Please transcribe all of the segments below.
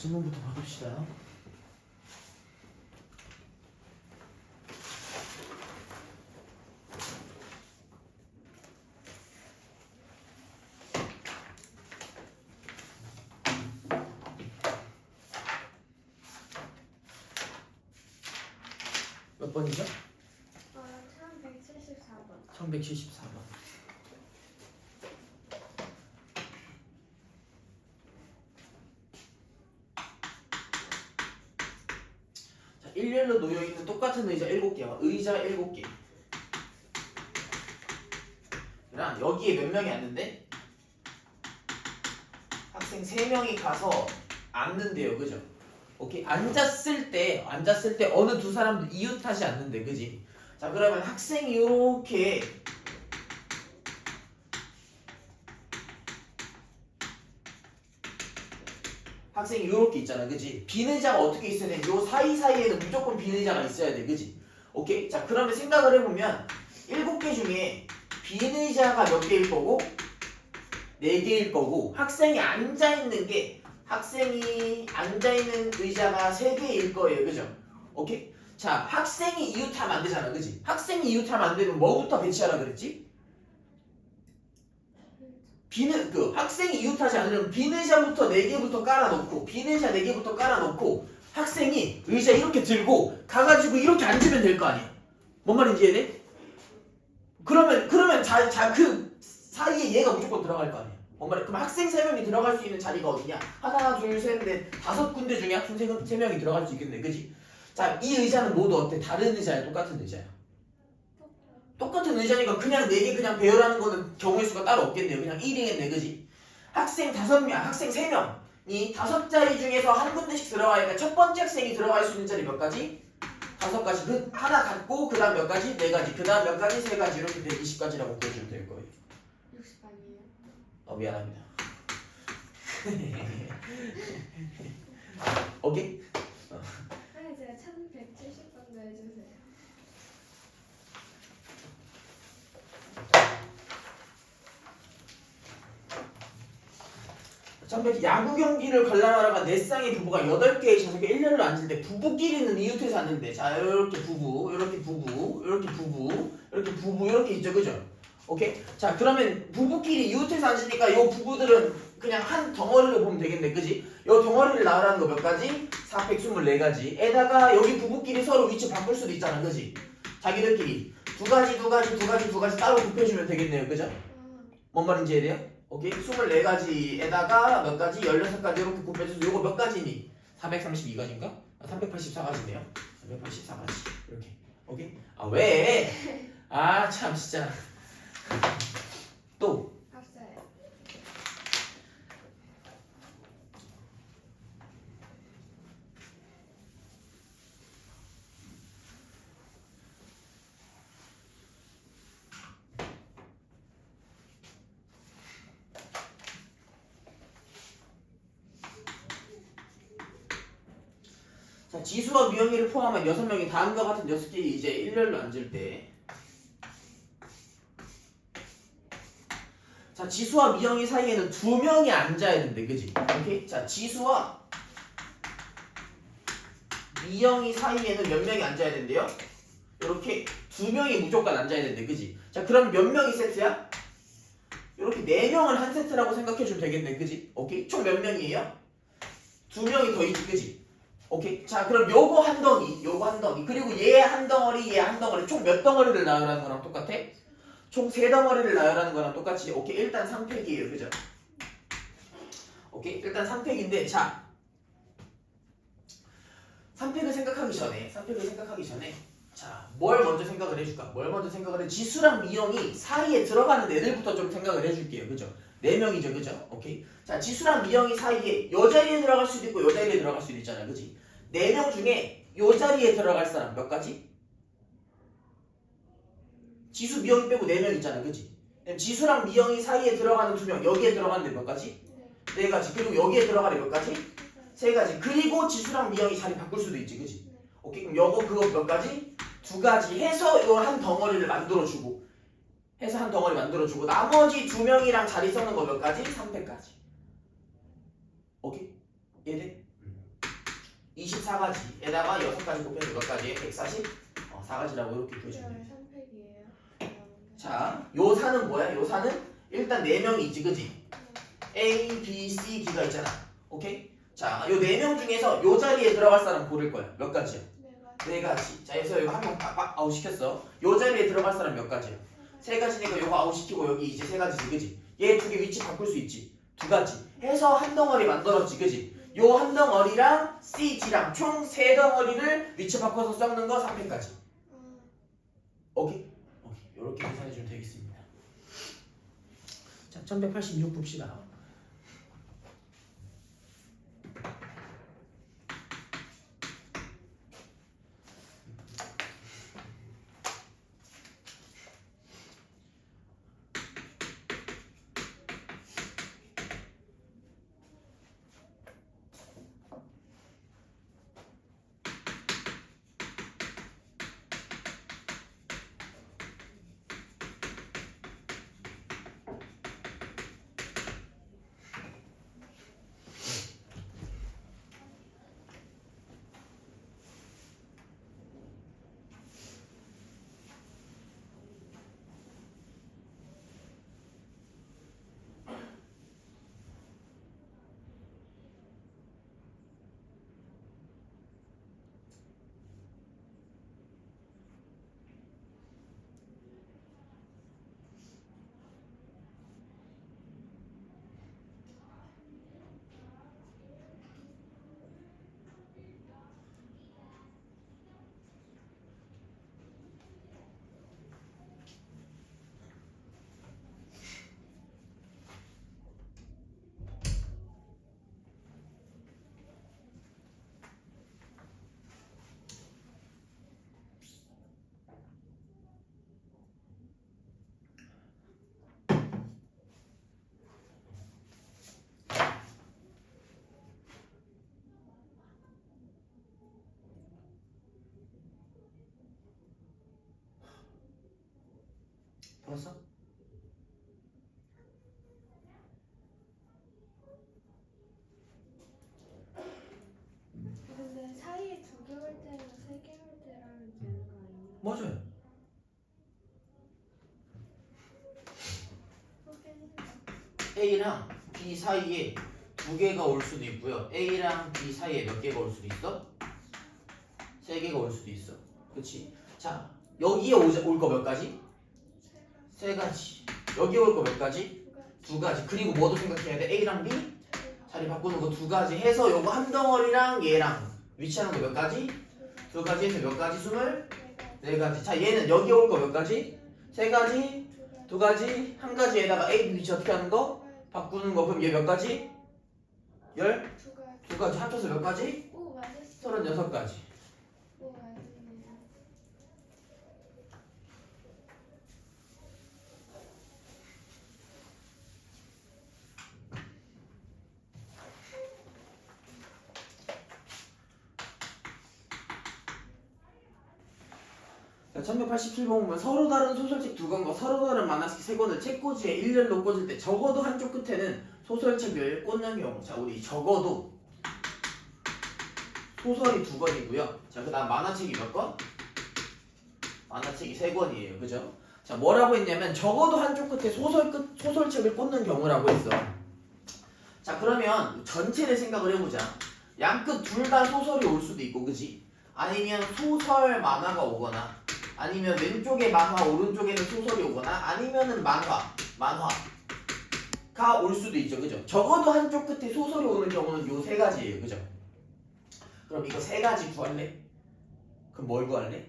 질문부터 받읍시다. 몇 번이죠? 1174번. 1174번. 자, 일렬로 놓여있는 똑같은 의자 7개와 의자 7개 랑 여기에 몇 명이 앉는데? 학생 3명이 가서 앉는데요, 그죠? 오케이, 앉았을 때 어느 두 사람도 이웃하지 않는데, 그지? 자, 그러면 학생이 이렇게 있잖아, 그지? 빈 의자가 어떻게 있어야 돼? 요 사이사이에는 무조건 빈 의자가 있어야 돼, 그지? 오케이? 자, 그러면 생각을 해보면 7개 중에 빈 의자가 몇 개일 거고 4개일 거고 학생이 앉아있는 의자가 3개일 거예요, 그죠? 오케이? 자, 학생이 이웃하면 안 되잖아, 그지? 학생이 이웃하면 안 되면 뭐부터 배치하라 그랬지? 학생이 이웃하지 않으려면 빈 의자부터 4개부터 깔아놓고 학생이 의자 이렇게 들고 가가지고 이렇게 앉으면 될 거 아니야. 뭔 말인지 이해돼? 그러면 그 사이에 얘가 무조건 들어갈 거 아니야. 뭔 말이야? 그럼 학생 3명이 들어갈 수 있는 자리가 어디냐? 하나, 둘, 셋, 넷, 5군데 중에 학생 3명이 들어갈 수 있겠네, 그지? 자, 이 의자는 모두 어때? 다른 의자야, 똑같은 의자야? 똑같은 의자니까 그냥 4개 그냥 배열하는 거는 경우의 수가 따로 없겠네요. 그냥 1이겠네, 그지? 학생 3명이 5자리 중에서 한 군데씩 들어가니까 첫 번째 학생이 들어갈 수 있는 자리 몇 가지? 5가지. 그 하나 갖고 그 다음 몇 가지? 4가지. 그 다음 몇 가지? 3가지. 이렇게 120가지라고 보여주면 될 거예요. 60 아니에요? 미안합니다. 오케이? 아니 제가 1170번도 해주세요. 야구 경기를 관람하러가 4쌍의 부부가 8개의 좌석에 1년을 앉을 때 부부끼리는 이웃해서 앉는데, 자, 이렇게 부부, 이렇게 부부, 이렇게 부부, 이렇게 부부, 이렇게 있죠, 그죠? 오케이? 자, 그러면 부부끼리 이웃해서 앉으니까 이 부부들은 그냥 한 덩어리로 보면 되겠네, 그지? 이 덩어리를 나열하는 거 몇 가지? 424가지. 에다가 여기 부부끼리 서로 위치 바꿀 수도 있잖아, 그지? 자기들끼리 두 가지 따로 곱해주면 되겠네요, 그죠? 뭔 말인지 이해돼요? 오케이? 24가지에다가 몇 가지? 16가지 이렇게 곱해줘서 요거 몇 가지니? 432가지인가? 384가지네요. 384가지 이렇게. 오케이? 아, 왜? 아, 참 진짜. 또 없어요. 자, 지수와 미영이를 포함한 6명이 다음과 같은 6개의 이제 일렬로 앉을 때, 자, 지수와 미영이 사이에는 2명이 앉아야 된대, 그지? 오케이? 자, 지수와 미영이 사이에는 몇 명이 앉아야 된대요? 이렇게 2명이 무조건 앉아야 된대, 그지? 자, 그럼 몇 명이 세트야? 이렇게 4명을 한 세트라고 생각해주면 되겠네, 그지? 오케이? 총 몇 명이에요? 2명이 더 있지, 그지? 오케이? 자, 그럼 요거 한 덩이, 그리고 얘 한 덩어리, 총 몇 덩어리를 나열하는 거랑 똑같아? 총 3덩어리를 나열하는 거랑 똑같이. 오케이? 일단 3팩이에요, 그죠? 오케이? 일단 3팩인데, 자, 3팩을 생각하기 전에, 자, 뭘 먼저 생각을 해줄까? 지수랑 미영이 사이에 들어가는 애들부터 좀 생각을 해줄게요, 그죠? 4명이죠, 그죠? 오케이? 자, 지수랑 미영이 사이에 요 자리에 들어갈 수도 있고 요 자리에 들어갈 수도 있잖아, 그지? 4명 중에 요 자리에 들어갈 사람 몇 가지? 지수, 미영이 빼고 4명 있잖아, 그지? 지수랑 미영이 사이에 들어가는 2명, 여기에 들어가는 데 몇 가지? 4가지. 그리고 여기에 들어가는 몇 가지? 3가지. 그리고 지수랑 미영이 자리 바꿀 수도 있지, 그지? 오케이? 그럼 요거 그거 몇 가지? 2가지 해서 요 한 덩어리를 만들어주고, 나머지 2명이랑 자리 서는 거 몇 가지? 3팩까지. 오케이? 이해돼? 24가지에다가 6가지 곱해서 몇 가지? 140? 4가지라고 이렇게 구해주면 돼요. 3팩이에요. 자, 요 사는 뭐야? 요 사는 일단 4명이 있지, 그지? A, B, C, D가 있잖아. 오케이? 자, 요 4명 중에서 요 자리에 들어갈 사람 고를 거야. 몇 가지야? 네 4가지. 자, 그래서 이거 한 명 아웃 시켰어. 요 자리에 들어갈 사람 몇 가지야? 3가지니까 요거 아웃 시키고 여기 이제 3가지지, 그지? 얘 2개 위치 바꿀 수 있지. 2가지. 해서 한 덩어리 만들었지, 그지? 요 한 덩어리랑 C, D랑 총 3덩어리를 위치 바꿔서 섞는 거 3팩까지. 오케이? 오케이. 요렇게 계산해 주면 되겠습니다. 자, 1186 봅시다. 풀었어? 근데 사이에 2개 올 때랑 3개 올 때랑 되는 거 아니에요? 맞아요. A랑 B 사이에 2개가 올 수도 있고요. A랑 B 사이에 몇 개가 올 수도 있어? 3개가 올 수도 있어. 그치? 자, 여기에 올 거 몇 가지? 3가지. 여기에 올 거 몇 가지? 2가지. 그리고 뭐도 생각해야 돼? A랑 B 자리 바꾸는 거 2가지 해서 요거 한 덩어리랑 얘랑 위치하는 거 몇 가지? 2가지 해서 몇 가지? 24가지. 자, 얘는 여기 올 거 몇 가지? 3가지, 2가지, 1가지에다가 A, B 위치 어떻게 하는 거? 바꾸는 거. 그럼 얘 몇 가지? 12가지 합쳐서 몇 가지? 오 맞았어. 36가지. 오 맞았네요. 자, 1187번 보면 서로 다른 소설책 2권과 서로 다른 만화책 3권을 책꽂이에 일렬로 꽂을 때 적어도 한쪽 끝에는 소설책을 꽂는 경우. 자, 우리 적어도 소설이 2권이고요. 자, 그 다음 만화책이 몇 권? 만화책이 3권이에요. 그죠? 자, 뭐라고 했냐면 적어도 한쪽 끝에 소설책을 꽂는 경우라고 했어. 자, 그러면 전체를 생각을 해보자. 양끝 둘 다 소설이 올 수도 있고, 그지? 아니면 소설 만화가 오거나, 아니면 왼쪽에 만화, 오른쪽에는 소설이 오거나, 아니면은 만화가 올 수도 있죠. 그죠? 적어도 한쪽 끝에 소설이 오는 경우는 요 3가지예요. 그죠? 그럼 이거 3가지 구할래? 그럼 뭘 구할래?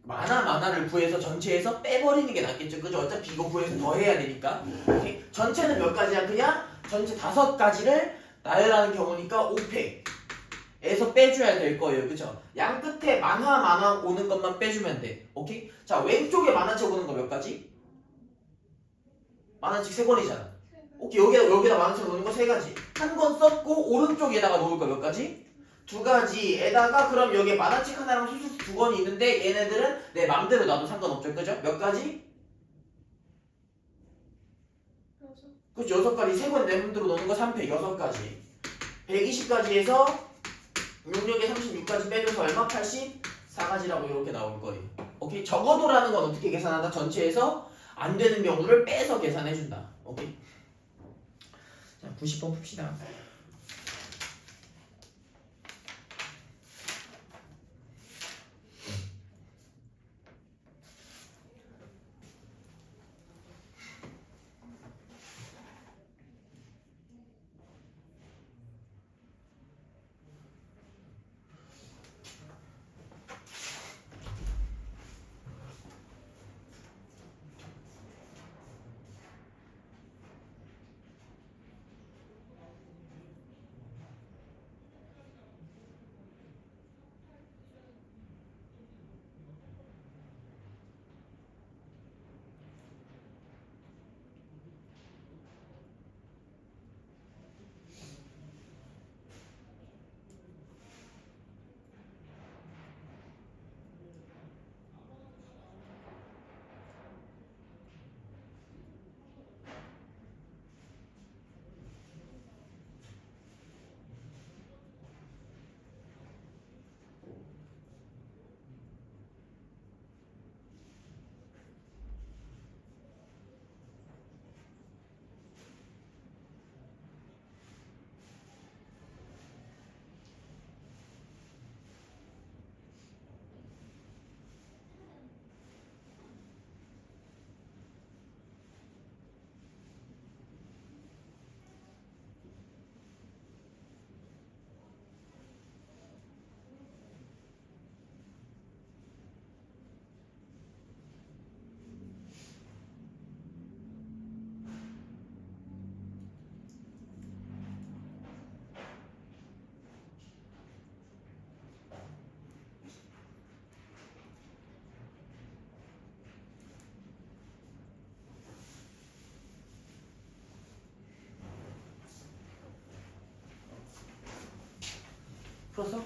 만화를 구해서 전체에서 빼버리는 게 낫겠죠. 그죠? 어차피 이거 구해서 더 해야 되니까. 오케이? 전체는 몇 가지야? 그냥 전체 5가지를 나열하는 경우니까 5팩에서 빼줘야 될 거예요. 그죠? 양 끝에 만화 오는 것만 빼주면 돼. 오케이? 자, 왼쪽에 만화책 오는 거 몇 가지? 만화책 3권이잖아. 오케이, 여기다 만화책 오는 거 3가지. 한 권 썼고 오른쪽에다가 놓을 거 몇 가지? 2가지에다가 그럼 여기에 만화책 하나랑 소설책 2권이 있는데 얘네들은 내 맘대로 놔도 상관없죠. 그죠? 몇 가지? 그렇죠. 6가지. 3권 내 맘대로 놓는 거 3팩 6가지. 120가지에서 66에 36까지 빼줘서 얼마? 84가지라고 이렇게 나올 거예요. 오케이? 적어도라는 건 어떻게 계산한다? 전체에서 안 되는 경우를 빼서 계산해준다. 오케이? 자, 90번 풉시다. 풀었어?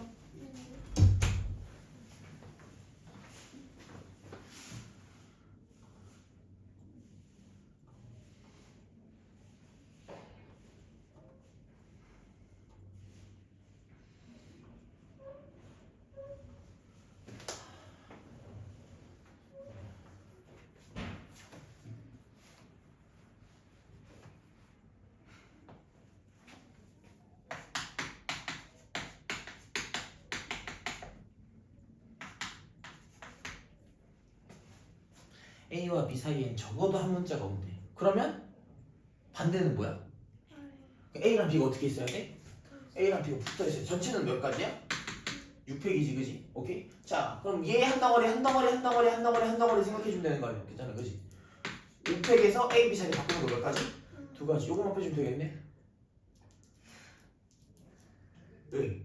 A와 B 사이엔 적어도 한 문자가 온대. 그러면 반대는 뭐야? A랑 B가 어떻게 있어야 돼? A랑 B가 붙어 있어요. 전체는 몇 가지야? 6팩이지, 그지? 오케이? 자, 그럼 얘 한 덩어리, 한 덩어리, 한 덩어리, 한 덩어리, 한 덩어리 생각해주면 되는 거 아니야? 괜찮아, 그지? 6팩에서 A, B 사이 바꾸는 거 몇 가지? 2가지. 요거만 빼주면 되겠네? 왜?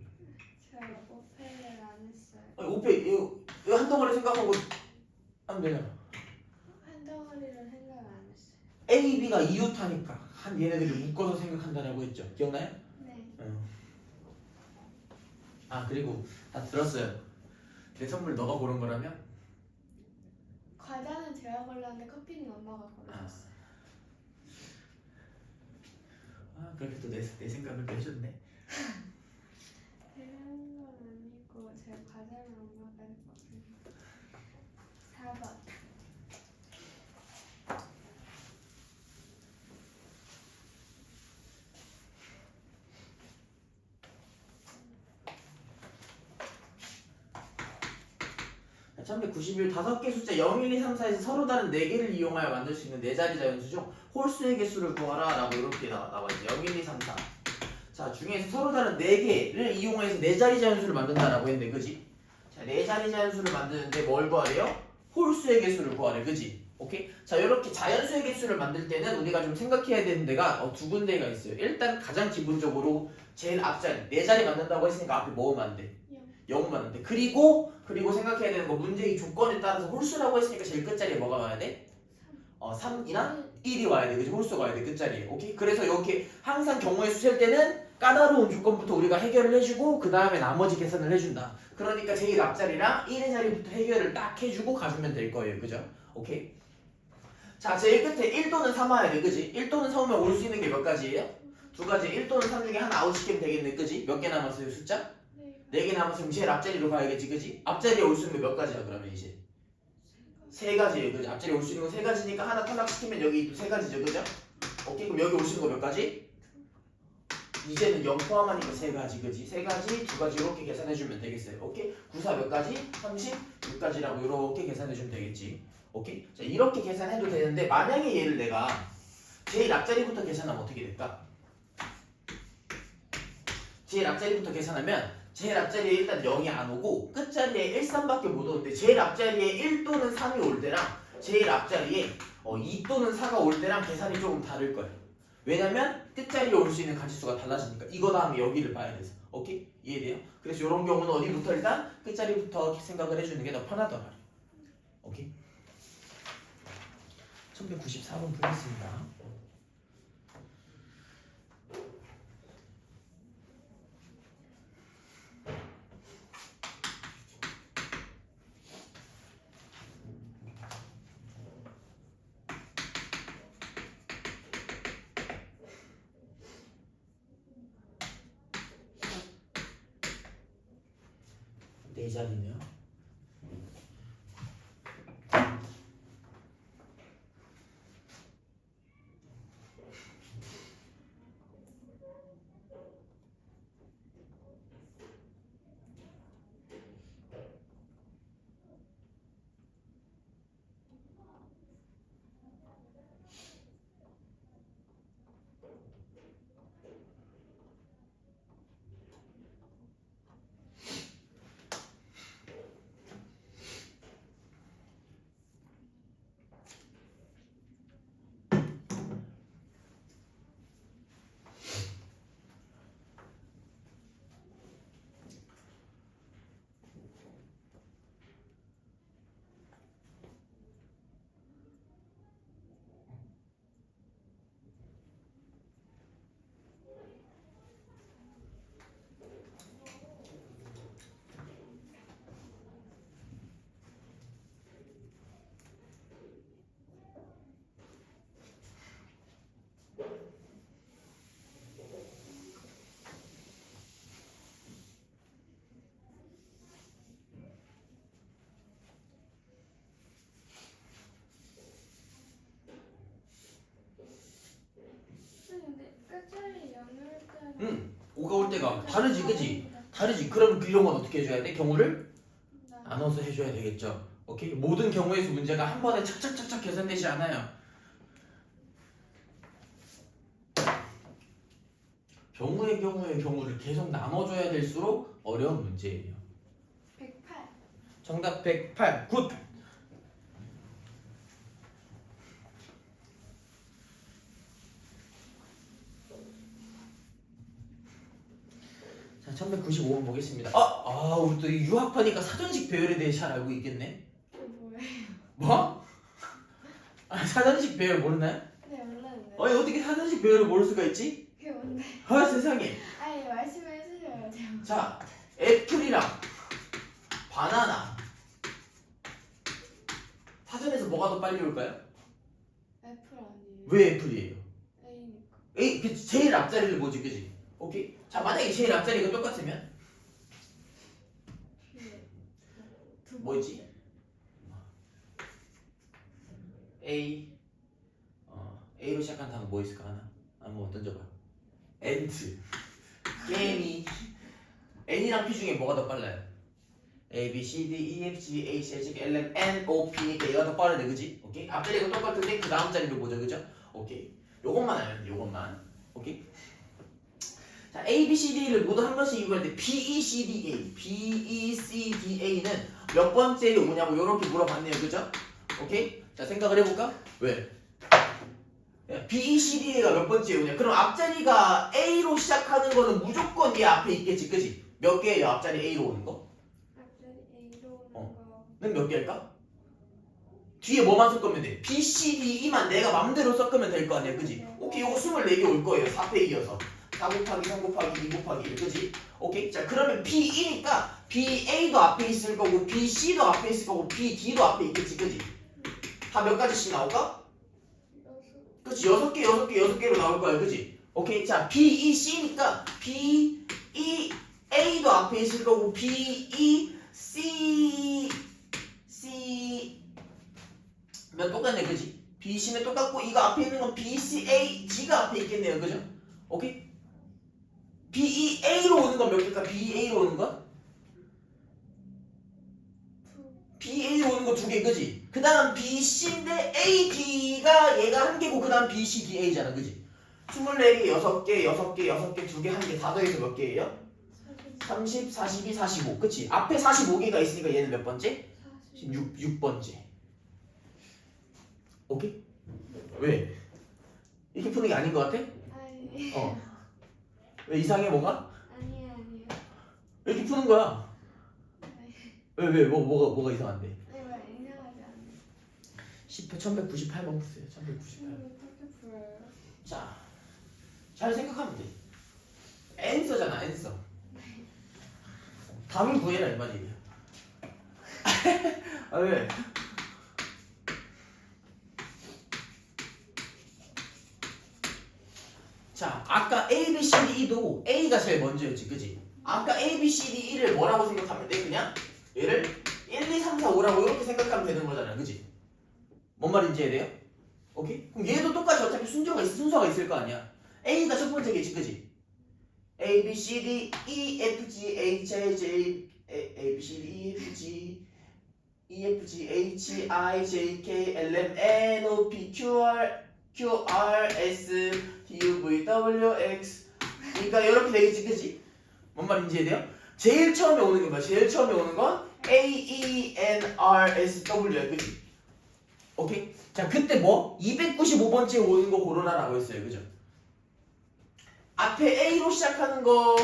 제가 5팩을 안 했어요. 아니, 5팩, 이거 한 덩어리 생각하고 하면 되잖아. 한 덩어리를 생각 안 했어요. A, B가 이웃하니까 한 얘네들을 묶어서 생각한다라고 했죠. 기억나요? 네. 아, 그리고 다 들었어요. 내 선물 너가 고른 거라며? 과자는 제가 골랐는데 커피는 엄마가 골랐어요. 아, 그렇게 또 내 생각을 또 해줬네. 제가 한 건 아니고 제가 과자는 엄마가 했거든요. 4번. 자, 1191 5개 숫자 0, 1, 2, 3, 4에서 서로 다른 4개를 이용하여 만들 수 있는 4자리 자연수 중 홀수의 개수를 구하라 라고 이렇게 나와있죠. 0, 1, 2, 3, 4. 자, 중에서 서로 다른 4개를 이용해서 4자리 자연수를 만든다라고 했는데, 그지? 자, 4자리 자연수를 만드는데 뭘 구하래요? 홀수의 개수를 구하래, 그지? 오케이? 자, 이렇게 자연수의 개수를 만들 때는 우리가 좀 생각해야 되는 데가 두 군데가 있어요. 일단 가장 기본적으로 제일 앞자리 4자리 만든다고 했으니까 앞에 뭐 오면 안 돼? 0 오면 안 돼. 그리고 생각해야 되는 거 문제의 조건에 따라서 홀수라고 했으니까 제일 끝자리에 뭐가 와야 돼? 3이나 1이 와야 돼. 그지? 홀수가 와야 돼. 끝자리에. 오케이? 그래서 이렇게 항상 경우의 수 셀 때는 까다로운 조건부터 우리가 해결을 해주고 그 다음에 나머지 계산을 해준다. 그러니까 제일 앞자리랑 1의 자리부터 해결을 딱 해주고 가주면 될 거예요. 그죠? 오케이? 자, 제일 끝에 1 또는 3 와야 돼. 그지? 1 또는 3 오면 올 수 있는 게 몇 가지예요? 2가지. 1 또는 3 중에 하나 아웃시키면 되겠네. 그지? 몇 개 남았어요? 숫자? 4가지. 4개 남았으면 제일 앞자리로 가야겠지, 그지? 앞자리에 올 수 있는 거 몇 가지야, 그러면 이제? 3가지예요, 그지? 앞자리에 올 수 있는 거 3가지니까 하나 탈락시키면 여기 또 3가지죠, 그죠? 오케이, 그럼 여기 올 수 있는 거 몇 가지? 이제는 0 포함하니까 3가지, 그지? 3가지, 2가지 이렇게 계산해주면 되겠어요. 오케이? 94 몇 가지? 36가지라고 이렇게 계산해주면 되겠지. 오케이? 자, 이렇게 계산해도 되는데 만약에 얘를 내가 제일 앞자리부터 계산하면 어떻게 될까? 제일 앞자리부터 계산하면 제일 앞자리에 일단 0이 안 오고 끝자리에 1, 3밖에 못 오는데 제일 앞자리에 1 또는 3이 올 때랑 제일 앞자리에 2 또는 4가 올 때랑 계산이 조금 다를 거예요. 왜냐면 끝자리에 올 수 있는 가지수가 달라지니까 이거 다음에 여기를 봐야 돼서. 오케이? 이해돼요? 그래서 이런 경우는 어디부터 일단 끝자리부터 생각을 해주는 게 더 편하더라. 오케이? 1194번 풀겠습니다. 네 자리네요. 근데 끝자리 0일 때는 5가 올 때가 다르지, 그지? 다르지. 그럼 그 경우는 어떻게 해줘야 돼? 경우를 나눠서 해줘야 되겠죠. 오케이? 모든 경우에서 문제가 한 번에 착착착착 계산되지 않아요. 경우를 계속 나눠줘야 될수록 어려운 문제예요. 108. 정답 108. 굿! 자, 1195번 보겠습니다. 우리 또 유학파니까 사전식 배열에 대해 잘 알고 있겠네. 그게 뭐예요? 뭐? 사전식 배열 모르나요? 네 몰랐는데. 아니 어떻게 사전식 배열을 모를 수가 있지? 그게 뭔데? 세상에. 아니 말씀해 주셔야 돼요. 자, 애플이랑 바나나 사전에서 뭐가 더 빨리 올까요? 애플 아니에요? 왜 애플이에요? A니까. 그치, 제일 앞자리를 보지, 그지? 오케이? 자, 만약에 제일 앞자리가 똑같으면 뭐였지? A로 시작하는 단어 뭐 있을까 하나? 한번 던져봐. 엔트. 게임이 N이랑 P 중에 뭐가 더 빨라요? A, B, C, D, E, F, G, H, I, J, K, L, M, N, O, P 얘가 더 빠르네, 그지? 오케이? 앞자리가 똑같은데 그 다음 자리를 보죠, 그죠? 오케이? 요것만 알면 돼, 요것만. 오케이? 자, A, B, C, D를 모두 한 번씩 읽을 때 B, E, C, D, A, B, E, C, D, A는 몇 번째에 오냐고 요렇게 물어봤네요, 그죠? 오케이? 자, 생각을 해볼까? 왜? B, E, C, D, A가 몇 번째에 오냐? 그럼 앞자리가 A로 시작하는 거는 무조건 얘 앞에 있겠지, 그지? 몇 개예요, 앞자리 A로 오는 거? 앞자리 A로 오는 거. 는 몇 개일까? 뒤에 뭐만 섞으면 돼? B, C, D, E만 내가 맘대로 섞으면 될 거 아니야, 그지? 오케이, 요거 24개 올 거예요, 4패 이어서 4 곱하기 3 곱하기 2 곱하기 1, 그지? 오케이? 자, 그러면 B2니까 BA도 앞에 있을 거고 BC도 앞에 있을 거고 BD도 앞에 있겠지, 그지? 다 몇 가지씩 나올까? 그치, 6개로 나올 거야, 그지? 오케이, 자, BEC니까 BE A도 앞에 있을 거고 B, E, C 면 똑같네 그지? B, C면 똑같고 이거 앞에 있는 건 B, C, A, G가 앞에 있겠네요 그죠? 오케이? B, E, A로 오는 건 몇 개일까? B, E, A로 오는 건? B, A로 오는 거 두 개 그지? 그 다음 B, C인데 A, D가 얘가 한 개고 그 다음 B, C, D, A잖아 그지? 24개, 6개, 6개, 6개, 2개, 1개 다 더해서 몇 개예요? 30, 42, 45 그치? 앞에 45개가 있으니까 얘는 몇 번째? 6번째 오케이? 왜? 이렇게 푸는 게 아닌 것 같아? 아니. 왜 이상해 뭐가? 아니에요. 왜 이렇게 푸는 거야? 왜? 뭐가 이상한데? 왜 이상하지 않아요? 10회 1198번 푸세요 1198번 어떻게 풀어요? 자, 잘 생각하면 돼 앤서잖아 앤서 답을 구해라 이 말이에요 아 왜? 자, 아까 A, B, C, D, E도 A가 제일 먼저였지, 그지? 아까 A, B, C, D, E를 뭐라고 생각하면 돼? 그냥 얘를 1, 2, 3, 4, 5라고 이렇게 생각하면 되는 거잖아, 그지? 뭔 말인지 이해돼요? 오케이? 그럼 얘도 똑같이 어차피 순서가 있을 거 아니야. A가 첫 번째겠지, 그지? A, B, C, D, E, F, G, H, I, J, A, B, C, D, E, F, G, E, F, G, H, I, J, K, L, M, N, O, P, Q, R, S, T, U, V, W, X 그러니까 이렇게 되겠지 그치? 뭔 말인지 이해돼요? 제일 처음에 오는 게 뭐야? 제일 처음에 오는 건 A, E, N, R, S, W야 그치? 오케이? 자 그때 뭐? 295번째에 오는 거 고르라라고 했어요 그죠? 앞에 A로 시작하는 거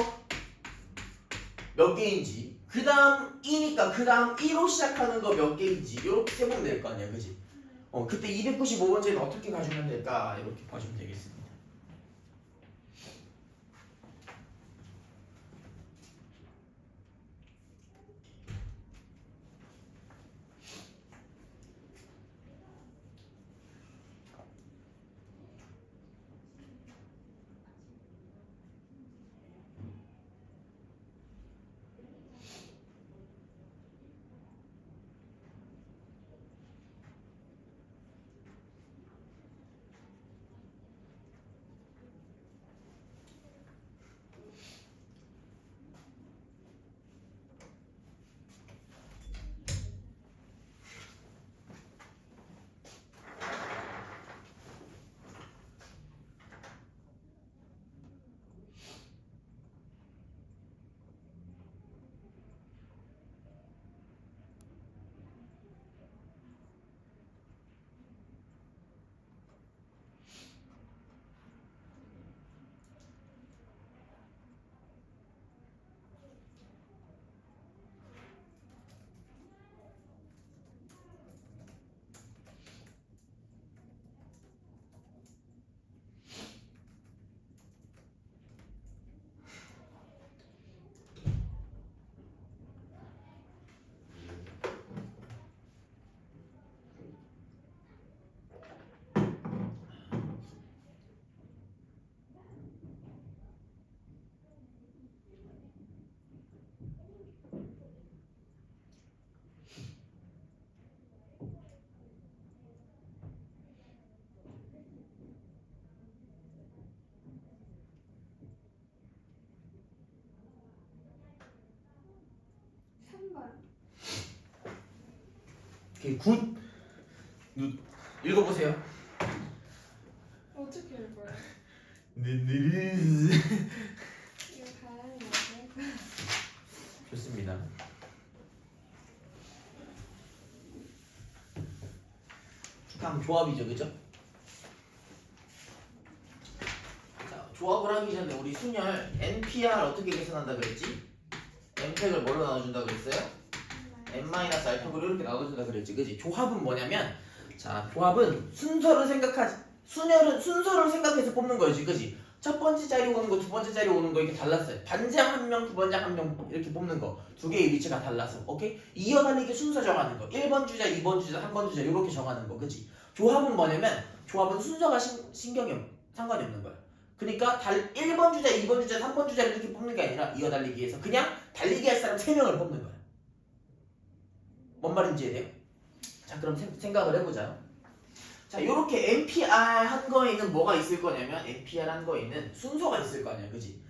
몇 개인지 그 다음 E니까 그 다음 E로 시작하는 거 몇 개인지 이렇게 세보면 될 거 아니야 그치? 그때 295번째는 어떻게 가주면 될까? 이렇게 봐주면 되겠습니다. 오케이 굿. 읽어보세요. 어떻게 읽어요? 느느르. 이거 가랑이 맞아요? 좋습니다. 축하하면 조합이죠, 그죠? 자, 조합을 하기 전에 우리 순열 NPR 어떻게 계산한다 그랬지? M팩을 뭘로 나눠준다 그랬어요? n-알파고를 이렇게 나눠준다 그랬지, 그지? 조합은 뭐냐면, 자, 조합은 순서를 순서를 생각해서 뽑는 거지, 그지? 첫 번째 자리 오는 거, 두 번째 자리 오는 거 이렇게 달랐어요. 반장 한 명, 두 번장 한 명 이렇게 뽑는 거. 두 개의 위치가 달라서, 오케이? 이어달리기 순서 정하는 거. 1번 주자, 2번 주자, 3번 주자 이렇게 정하는 거, 그지? 조합은 뭐냐면, 조합은 순서가 상관이 없는 거야. 그러니까 1번 주자, 2번 주자, 3번 주자를 이렇게 뽑는 게 아니라 이어 달리기에서 그냥 달리기 할 사람 3명을 뽑는 거야. 뭔 말인지 이해돼요? 자, 그럼 생각을 해보자. 자, 요렇게 NPR 한 거에는 뭐가 있을 거냐면 NPR 한 거에는 순서가 있을 거 아니야, 그지?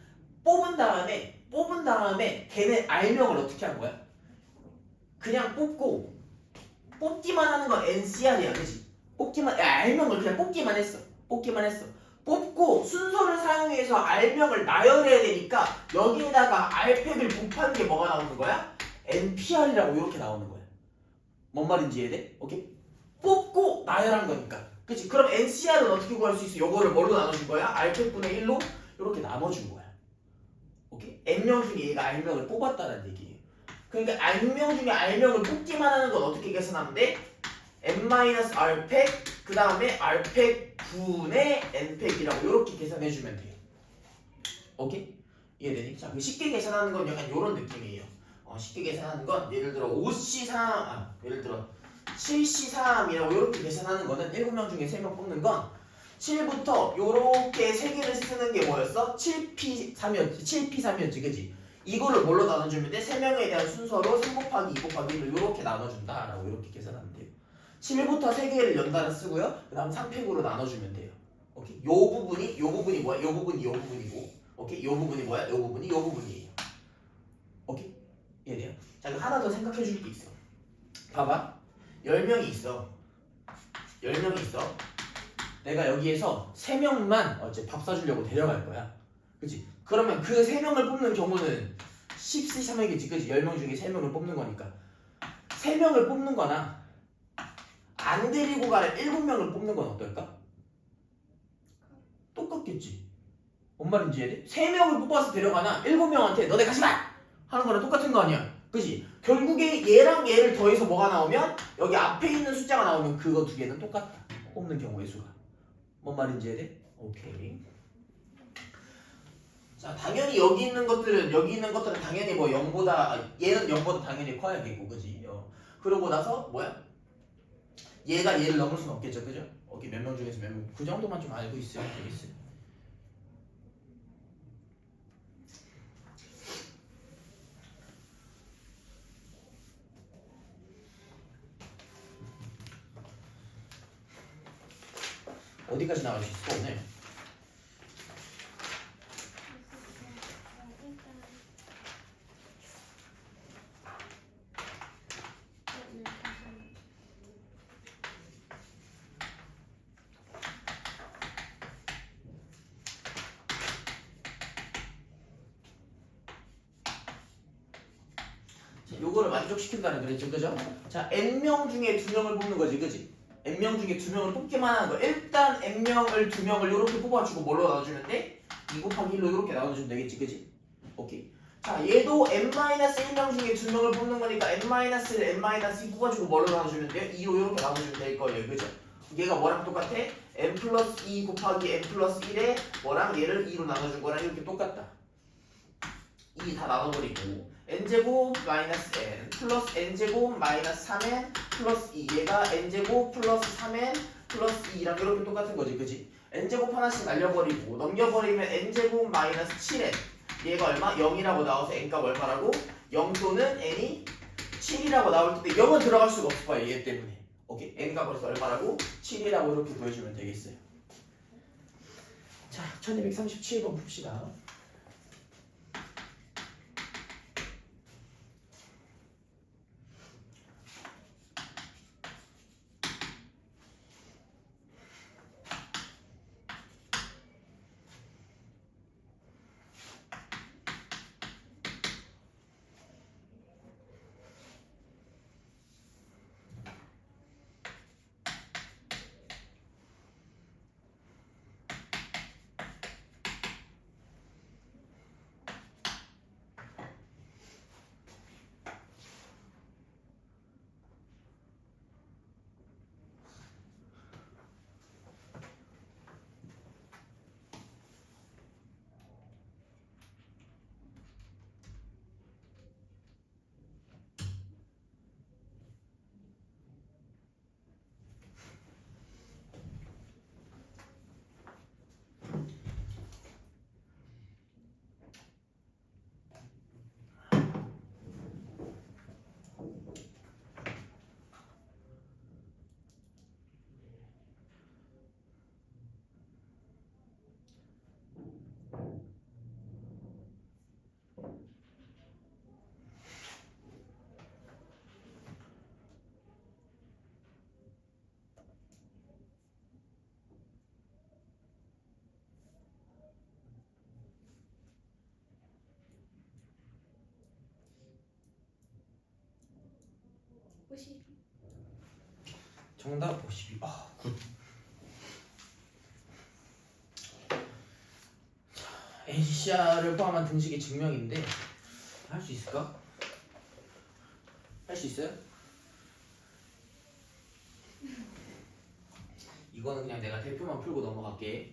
뽑은 다음에 걔네 R명을 어떻게 한 거야? 그냥 뽑고 뽑기만 하는 건 NCR이야, 그지? R명을 그냥 뽑기만 했어. 뽑고 순서를 사용해서 R명을 나열해야 되니까 여기에다가 R팩을 곱하는 게 뭐가 나오는 거야? NPR이라고 이렇게 나오는 거야. 뭔 말인지 이해돼? 오케이? 뽑고 나열한 거니까. 그치? 그럼 NCR은 어떻게 구할 수 있어? 요거를 뭘로 나눠준 거야? R팩분의 1로 이렇게 나눠준 거야. 오케이? N명 중에 얘가 R명을 뽑았다는 얘기예요. 그러니까 R명 중에 R명을 뽑기만 하는 건 어떻게 계산하면 돼? N-R팩 그 다음에 R팩 분의 N팩이라고 이렇게 계산해주면 돼요. 오케이? 이해되니? 자, 쉽게 계산하는 건 약간 이런 느낌이에요. 쉽게 계산하는 건 예를 들어 5C3, 예를 들어 7C3이라고 이렇게 계산하는 거는 7명 중에 3명 뽑는 건 7부터 요렇게 3개를 쓰는 게 뭐였어? 7P3이었지, 그지? 이거를 뭘로 나눠주면 돼? 3명에 대한 순서로 3 곱하기 2 곱하기 1을 이렇게 나눠준다 라고 이렇게 계산하면 돼요. 7부터 3개를 연달아 쓰고요. 그 다음 3팩으로 나눠주면 돼요. 오케이? 요 부분이 뭐야? 요 부분이고, 오케이? 요 부분이 뭐야? 요 부분이에요. 오케이? 이해돼요? 자, 이거 하나 더 생각해 줄 게 있어. 봐봐. 10명이 있어. 내가 여기에서 3명만 어째 밥 사주려고 데려갈 거야. 그치? 그러면 그 3명을 뽑는 경우는 10C3이겠지, 그치? 10명 중에 3명을 뽑는 거니까 3명을 뽑는 거나 안 데리고 갈 7명을 뽑는 건 어떨까? 똑같겠지. 뭔 말인지 이해돼? 3명을 뽑아서 데려가나 7명한테 너네 같이 가! 하는 거랑 똑같은 거 아니야? 그치? 결국에 얘랑 얘를 더해서 뭐가 나오면 여기 앞에 있는 숫자가 나오면 그거 두 개는 똑같다. 뽑는 경우의 수가. 뭔 말인지 이해돼? 오케이. 자, 당연히 여기 있는 것들은 당연히 뭐 0보다 얘는 0보다 당연히 커야겠고, 그지? 그러고 나서 뭐야? 얘가 얘를 넘을 수는 없겠죠, 그죠? 오케이, 몇 명 중에서 몇 명. 그 정도만 좀 알고 있으면 되겠어요. 어디까지 나갈 수 있어 오늘? 요거를 만족시킨다는 그랬죠, 그죠? 자, N명 중에 2명을 뽑는 거지, 그지? N명 중에 2명을 뽑기만 하는 거. 일단 N명을 2명을 이렇게 뽑아주고 뭘로 나눠주면 돼? 2 곱하기 1로 이렇게 나눠주면 되겠지, 그지? 오케이. 자, 얘도 N-1명 중에 2명을 뽑는 거니까 N-1, N-2 뽑아주고 뭘로 나눠주면 돼요? 2로 이렇게 나눠주면 될 거예요, 그죠? 얘가 뭐랑 똑같아? N 플러스 2 곱하기 N 플러스 1에 뭐랑 얘를 2로 나눠준 거랑 이렇게 똑같다. 2 다 나눠버리고 n제곱 마이너스 n 플러스 n제곱 마이너스 3n 플러스 2 얘가 n제곱 플러스 3n 플러스 2랑 이렇게 똑같은 거지, 그지? n제곱 하나씩 날려버리고 넘겨버리면 n제곱 마이너스 7n 얘가 얼마? 0이라고 나와서 n값 얼마라고? 0 또는 n이 7이라고 나올 텐데 0은 들어갈 수가 없을 거야, 얘 때문에. 오케이? n값 그래서 얼마라고? 7이라고 이렇게 보여주면 되겠어요. 자, 1237번 봅시다. 52. 정답 52. 아, 굿. NCR을 포함한 등식의 증명인데 할 수 있을까? 할 수 있어요? 이거는 그냥 내가 대표만 풀고 넘어갈게.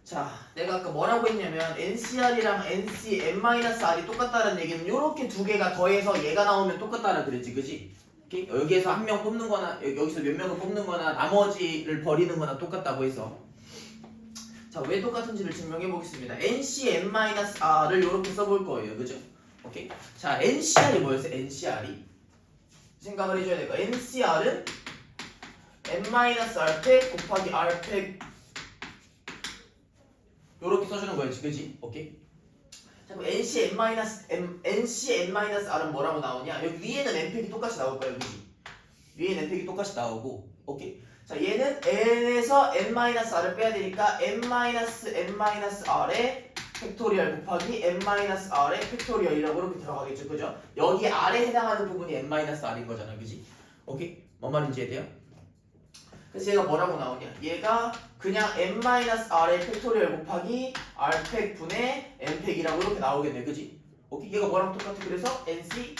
자, 내가 아까 뭐라고 했냐면 NCR이랑 NCN-R이 똑같다는 얘기는 요렇게 두 개가 더해서 얘가 나오면 똑같다라 그랬지, 그지? 오케이? 여기에서 한 명 뽑는 거나 여기서 몇 명을 뽑는 거나 나머지를 버리는 거나 똑같다고 해서 자, 왜 똑같은지를 증명해 보겠습니다. NCN-R을 요렇게 써볼 거예요, 그죠? 오케이? 자, NCR이 뭐였어요? NCR이 생각을 해줘야 될 거야. NCR은 N-R팩 곱하기 R팩 요렇게 써주는 거였지, 그지? 오케이? 자, 그럼 NCN-R은 뭐라고 나오냐? 여기 위에는 N팩이 똑같이 나올 거예요, 그지? 위에는 N팩이 똑같이 나오고, 오케이? 자, 얘는 N에서 N-R을 빼야 되니까 N-N-R의 팩토리얼 곱하기 N-R의 팩토리얼이라고 이렇게 들어가겠죠, 그죠? 여기 R에 해당하는 부분이 N-R인 거잖아, 그지? 오케이? 뭔 말인지 이해돼요? 그래서 얘가 뭐라고 나오냐? 얘가 그냥 N-R의 팩토리얼 곱하기 R팩 분의 N팩이라고 이렇게 나오겠네, 그지? 오케이? 얘가 뭐랑 똑같아? 그래서 NC